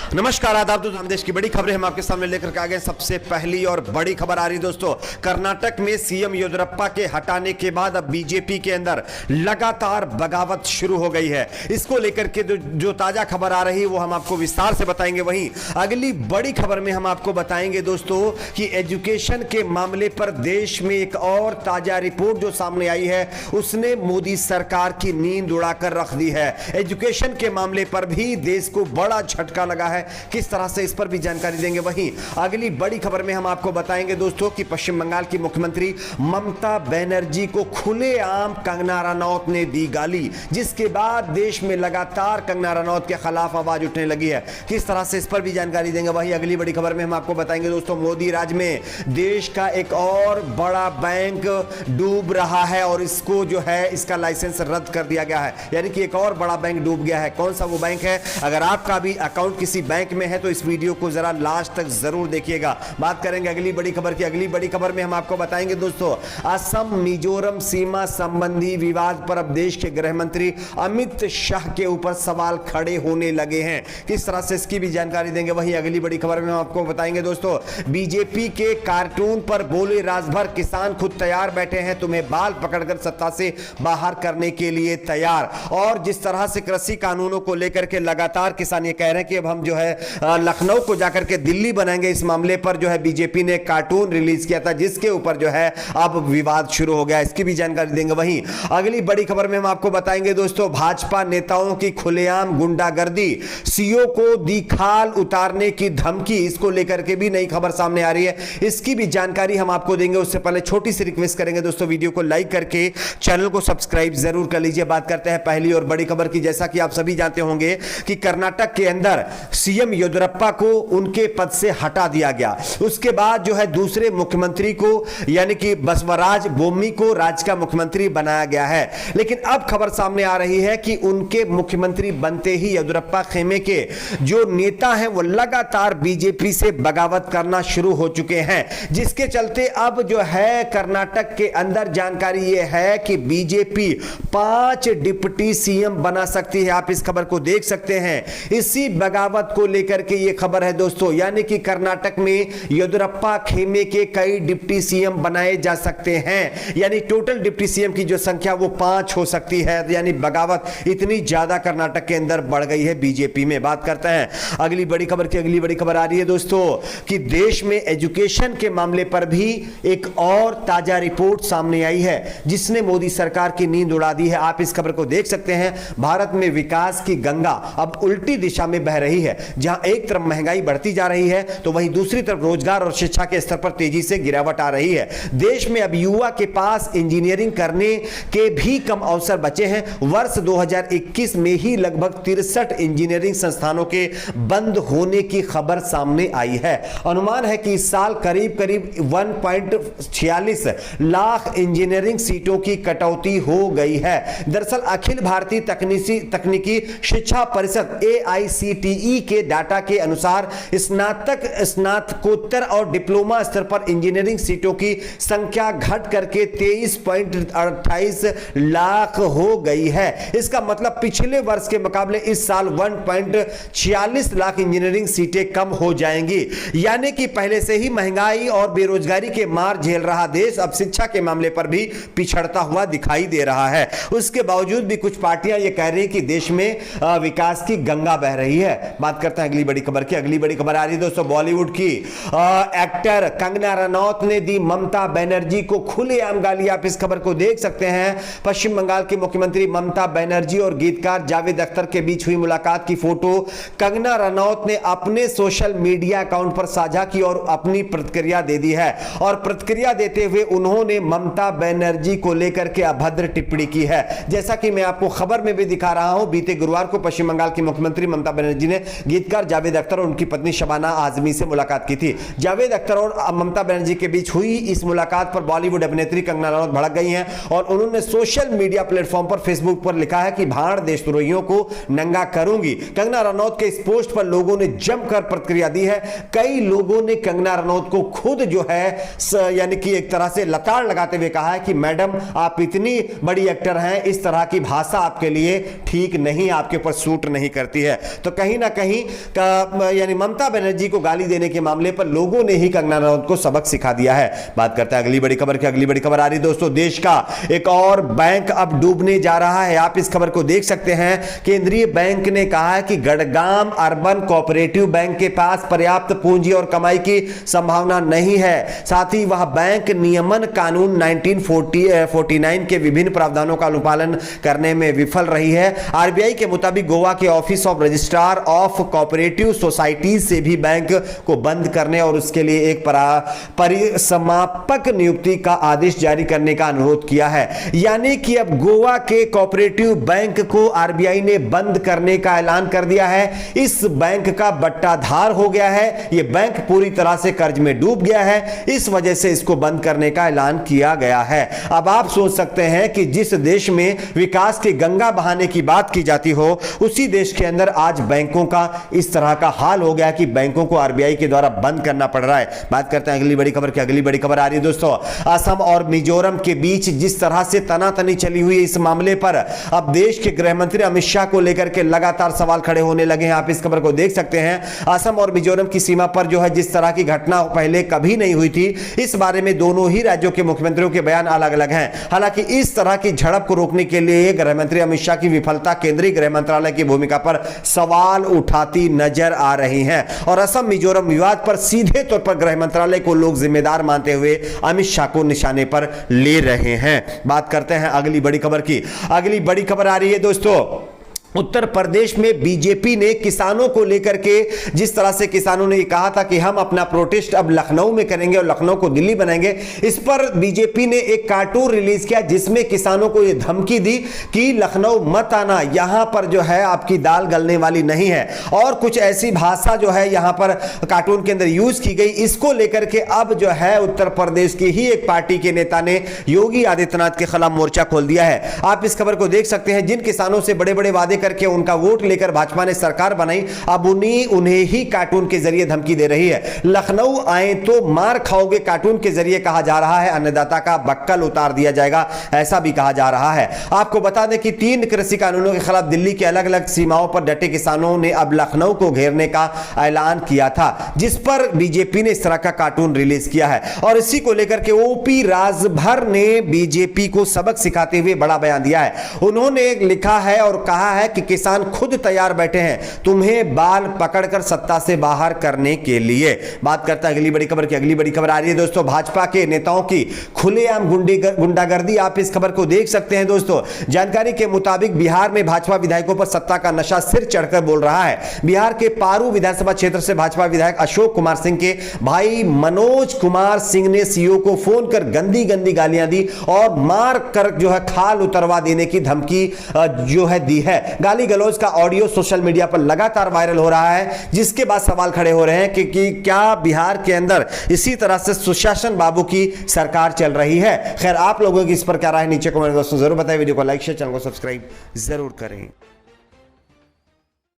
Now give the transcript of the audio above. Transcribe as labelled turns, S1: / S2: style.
S1: नमस्कार, आदाब दोस्तों। देश की बड़ी खबरें हम आपके सामने लेकर के आ गए। सबसे पहली और बड़ी खबर आ रही दोस्तों, कर्नाटक में सीएम येदियुरप्पा के हटाने के बाद अब बीजेपी के अंदर लगातार बगावत शुरू हो गई है। इसको लेकर के जो ताजा खबर आ रही है वो हम आपको विस्तार से बताएंगे। वहीं अगली बड़ी खबर में हम आपको बताएंगे दोस्तों कि एजुकेशन के मामले पर देश में एक और ताजा रिपोर्ट जो सामने आई है उसने मोदी सरकार की नींद उड़ाकर रख दी है। एजुकेशन के मामले पर भी देश को बड़ा झटका लगा है, किस तरह से, इस पर भी जानकारी देंगे। वहीं अगली बड़ी खबर में हम आपको बताएंगे दोस्तों कि पश्चिम बंगाल की मुख्यमंत्री ममता बनर्जी को खुलेआम कंगना रनौत ने दी गाली, जिसके बाद देश में लगातार कंगना रनौत के खिलाफ आवाज उठने लगी है। किस तरह से, इस पर भी जानकारी देंगे। वहीं अगली बड़ी खबर में हम आपको बताएंगे दोस्तों, मोदी राज में देश का एक और बड़ा बैंक डूब रहा है और इसको जो है इसका लाइसेंस रद्द कर दिया गया है, यानी कि एक और बड़ा बैंक डूब गया है। कौन सा वो बैंक है? अगर आपका भी अकाउंट किसी बैंक में है तो इस वीडियो को जरा लास्ट तक जरूर देखिएगा। बात करेंगे अगली बड़ी खबर की। अगली बड़ी खबर में हम आपको बताएंगे दोस्तों, असम मिजोरम सीमा संबंधी विवाद पर अब देश के गृह मंत्री अमित शाह के ऊपर सवाल खड़े होने लगे हैं। किस तरह से, इसकी भी जानकारी देंगे। वहीं अगली बड़ी खबर में हम आपको बताएंगे दोस्तों, बीजेपी के कार्टून पर बोले राजभर किसान खुद तैयार बैठे हैं तुम्हें बाल पकड़कर सत्ता से बाहर करने के लिए तैयार। और जिस तरह से कृषि कानूनों को लेकर के लगातार किसान ये कह रहे हैं कि अब हम जो है लखनऊ को जाकर के दिल्ली बनाएंगे, इस मामले पर जो है बीजेपी ने कार्टून रिलीज किया था जिसके ऊपर जो है अब विवाद शुरू हो गया। इसकी भी जानकारी देंगे। वहीं अगली बड़ी खबर में हम आपको बताएंगे दोस्तों, भाजपा नेताओं की खुलेआम गुंडागर्दी, सीओ को दी खाल उतारने की धमकी, इसको लेकर के भी नई खबर सामने आ रही है। इसकी भी जानकारी हम आपको देंगे। उससे पहले छोटी सी रिक्वेस्ट करेंगे दोस्तों, वीडियो को लाइक करके चैनल को सब्सक्राइब जरूर कर लीजिए। बात करते हैं पहली और बड़ी खबर की। जैसा कि आप सभी जानते होंगे कि कर्नाटक के अंदर सीएम येदियुरप्पा को उनके पद से हटा दिया गया। उसके बाद जो है दूसरे मुख्यमंत्री को यानी कि बसवराज बोम्मी को राज्य का मुख्यमंत्री बनाया गया है। लेकिन अब खबर सामने आ रही है कि उनके मुख्यमंत्री बनते ही येदियुरप्पा खेमे के जो नेता हैं वो लगातार बीजेपी से बगावत करना शुरू हो चुके हैं, जिसके चलते अब जो है कर्नाटक के अंदर जानकारी यह है कि बीजेपी 5 डिप्टी सीएम बना सकती है। आप इस खबर को देख सकते हैं। इसी बगावत को लेकर के यह खबर है दोस्तों, यानी कि कर्नाटक में येदियुरप्पा खेमे के कई डिप्टी सीएम बनाए जा सकते हैं, यानी टोटल डिप्टी सीएम की जो संख्या वो 5 हो सकती है। यानी बगावत इतनी ज्यादा कर्नाटक के अंदर बढ़ गई है बीजेपी में। बात करते हैं अगली बड़ी खबर की। अगली बड़ी खबर आ रही है दोस्तों कि देश में एजुकेशन के मामले पर भी एक और ताजा रिपोर्ट सामने आई है जिसने मोदी सरकार की नींद उड़ा दी है। आप इस खबर को देख सकते हैं। भारत में विकास की गंगा अब उल्टी दिशा में बह रही है। जहां एक तरफ महंगाई बढ़ती जा रही है तो वहीं दूसरी तरफ रोजगार और शिक्षा के स्तर पर तेजी से गिरावट आ रही है। देश में अब युवा के पास इंजीनियरिंग करने के भी कम अवसर बचे हैं। वर्ष 2021 में ही लगभग 63 इंजीनियरिंग संस्थानों के बंद होने की खबर सामने आई है। अनुमान है कि इस साल करीब करीब 1.46 लाख इंजीनियरिंग सीटों की कटौती हो गई है। दरअसल अखिल भारतीय तकनीकी शिक्षा परिषद AICTE के डाटा के अनुसार स्नातक, स्नातकोत्तर और डिप्लोमा स्तर पर इंजीनियरिंग सीटों की संख्या घट करके 23.28 लाख हो गई है। इसका मतलब पिछले वर्ष के मुकाबले इस साल 1.46 लाख इंजीनियरिंग सीटें कम हो जाएंगी। यानी कि पहले से ही महंगाई और बेरोजगारी के मार झेल रहा देश अब शिक्षा के मामले पर भी पिछड़ता हुआ दिखाई दे रहा है। उसके बावजूद भी कुछ पार्टियां ये कह रही हैं कि देश में विकास की गंगा बह रही है। बात करते हैं अगली बड़ी खबर की। अगली बड़ी खबर आ रही है दोस्तों, बॉलीवुड की एक्टर कंगना रनौत ने दी ममता बनर्जी को खुलेआम गाली। आप इस खबर को देख सकते हैं। पश्चिम बंगाल की मुख्यमंत्री ममता बनर्जी और गीतकार जावेद अख्तर के बीच हुई मुलाकात की फोटो कंगना रनौत ने अपने सोशल मीडिया अकाउंट पर साझा की और अपनी प्रतिक्रिया दे दी है। और प्रतिक्रिया देते हुए उन्होंने ममता बनर्जी को लेकर के अभद्र टिप्पणी की है। जैसा कि मैं आपको खबर में भी दिखा रहा हूं, बीते गुरुवार को पश्चिम बंगाल की मुख्यमंत्री ममता बनर्जी ने गीतकार जावेद अख्तर और उनकी पत्नी शबाना आजमी से मुलाकात की थी। जावेद अख्तर और ममता बनर्जी के बीच हुई इस मुलाकात पर बॉलीवुड अभिनेत्री कंगना रनौत भड़क गई हैं और उन्होंने सोशल मीडिया प्लेटफॉर्म पर फेसबुक पर लिखा है कि भाड़ देशद्रोहियों को नंगा करूंगी। कंगना रनौत के इस पोस्ट पर लोगों ने जमकर प्रतिक्रिया दी है। कई लोगों ने कंगना रनौत को खुद जो है यानी कि एक तरह से लताड़ लगाते हुए कहा है कि मैडम आप इतनी बड़ी एक्टर हैं, इस तरह की भाषा आपके लिए ठीक नहीं, आपके ऊपर सूट नहीं करती है। तो कहीं ना कहीं यानी ममता बनर्जी को गाली देने के मामले पर लोगों ने ही कंगना रनौत को सबक सिखा दिया है। बात करते हैं अगली बड़ी खबर की। अगली बड़ी खबर आ रही दोस्तों, देश का एक और बैंक अब डूबने जा रहा है। आप इस खबर को देख सकते हैं। केंद्रीय बैंक ने कहा है कि गढ़गाम अर्बन कोऑपरेटिव बैंक के पास पर्याप्त पूंजी और कमाई की संभावना नहीं है। साथ ही वह बैंक नियमन कानून 1949 के विभिन्न प्रावधानों का अनुपालन करने में विफल रही है। आरबीआई के मुताबिक गोवा के office of registrar of cooperative societies से भी बैंक को बंद करने और उसके लिए एक परिसमापक नियुक्ति का आदेश जारी करने का अनुरोध किया है। यानी कि अब गोवा के कोऑपरेटिव बैंक को आरबीआई ने बंद करने का ऐलान कर दिया है। इस बैंक का बट्टाधार हो गया है। यह बैंक पूरी तरह से कर्ज में डूब गया है। इस वजह से इसको बंद करने का ऐलान किया गया है। अब आप सोच सकते हैं कि जिस देश में विकास की गंगा बहाने की बात की जाती हो, उसी देश के अंदर आज बैंकों का इस तरह का हाल हो गया कि बैंकों को आरबीआई के द्वारा बंद करना पड़ रहा है। बात करते हैं अगली बड़ी खबर की। अगली बड़ी खबर आ रही है दोस्तों, असम और मिजोरम के बीच जिस तरह से तनातनी चली हुई है, इस मामले पर अब देश के गृह मंत्री अमित शाह को लेकर के लगातार सवाल खड़े होने लगे हैं। आप इस खबर को देख सकते हैं। असम और मिजोरम की सीमा पर जो है जिस तरह की घटना पहले कभी नहीं हुई थी, इस बारे में दोनों ही राज्यों के मुख्यमंत्रियों के बयान अलग अलग हैं। हालांकि इस तरह की झड़प को रोकने के लिए गृह मंत्री अमित शाह की विफलता केंद्रीय गृह मंत्रालय की भूमिका पर सवाल उठाती नजर आ रही है और असम मिजोरम विवाद पर सीधे तौर पर गृह मंत्रालय को लोग जिम्मेदार मानते हुए अमित शाह को निशाने पर ले रहे हैं। बात करते हैं अगली बड़ी खबर की। अगली बड़ी खबर आ रही है दोस्तों, उत्तर प्रदेश में बीजेपी ने किसानों को लेकर के जिस तरह से किसानों ने कहा था कि हम अपना प्रोटेस्ट अब लखनऊ में करेंगे और लखनऊ को दिल्ली बनाएंगे, इस पर बीजेपी ने एक कार्टून रिलीज किया जिसमें किसानों को यह धमकी दी कि लखनऊ मत आना, यहां पर जो है आपकी दाल गलने वाली नहीं है। और कुछ ऐसी भाषा जो है यहां पर कार्टून के अंदर यूज की गई। इसको लेकर के अब जो है उत्तर प्रदेश की ही एक पार्टी के नेता ने योगी आदित्यनाथ के खिलाफ मोर्चा खोल दिया है। आप इस खबर को देख सकते हैं। जिन किसानों से बड़े बड़े वादे करके उनका वोट लेकर भाजपा ने सरकार बनाई, अब उन्हें ही कार्टून के जरिए धमकी दे रही है। लखनऊ आए तो मार खाओगे कार्टून के जरिए कहा जा रहा है। अन्नदाता का बक्कल उतार दिया जाएगा, ऐसा भी कहा जा रहा है। आपको बता दें कि 3 कृषि कानूनों के खिलाफ दिल्ली की अलग अलग सीमाओं पर डटे किसानों ने अब लखनऊ को घेरने का ऐलान किया था, जिस पर बीजेपी ने इस तरह का कार्टून रिलीज किया है। और इसी को लेकर के ओपी राजभर ने बीजेपी को सबक सिखाते हुए बड़ा बयान दिया है। उन्होंने लिखा है और कहा है कि किसान खुद तैयार बैठे हैं तुम्हें बाल पकड़कर सत्ता से बाहर करने के लिए। बात करता है अगली बड़ी खबर की। अगली बड़ी खबर आ रही है दोस्तों, भाजपा के नेताओं की खुलेआम गुंडागर्दी। आप इस खबर को देख सकते हैं दोस्तों। जानकारी के मुताबिक बिहार में भाजपा विधायकों पर सत्ता का नशा सिर चढ़कर बोल रहा है। बिहार के पारू विधानसभा क्षेत्र से भाजपा विधायक अशोक कुमार सिंह के भाई मनोज कुमार सिंह ने सीओ को फोन कर गंदी गंदी गालियां दी और मार कर जो है खाल उतरवा देने की धमकी जो है दी है। गाली गलौज का ऑडियो सोशल मीडिया पर लगातार वायरल हो रहा है, जिसके बाद सवाल खड़े हो रहे हैं कि क्या बिहार के अंदर इसी तरह से सुशासन बाबू की सरकार चल रही है। खैर, आप लोगों की इस पर क्या राय नीचे कमेंट दोस्तों जरूर बताएं। वीडियो को लाइक शेयर, चैनल को सब्सक्राइब जरूर करें।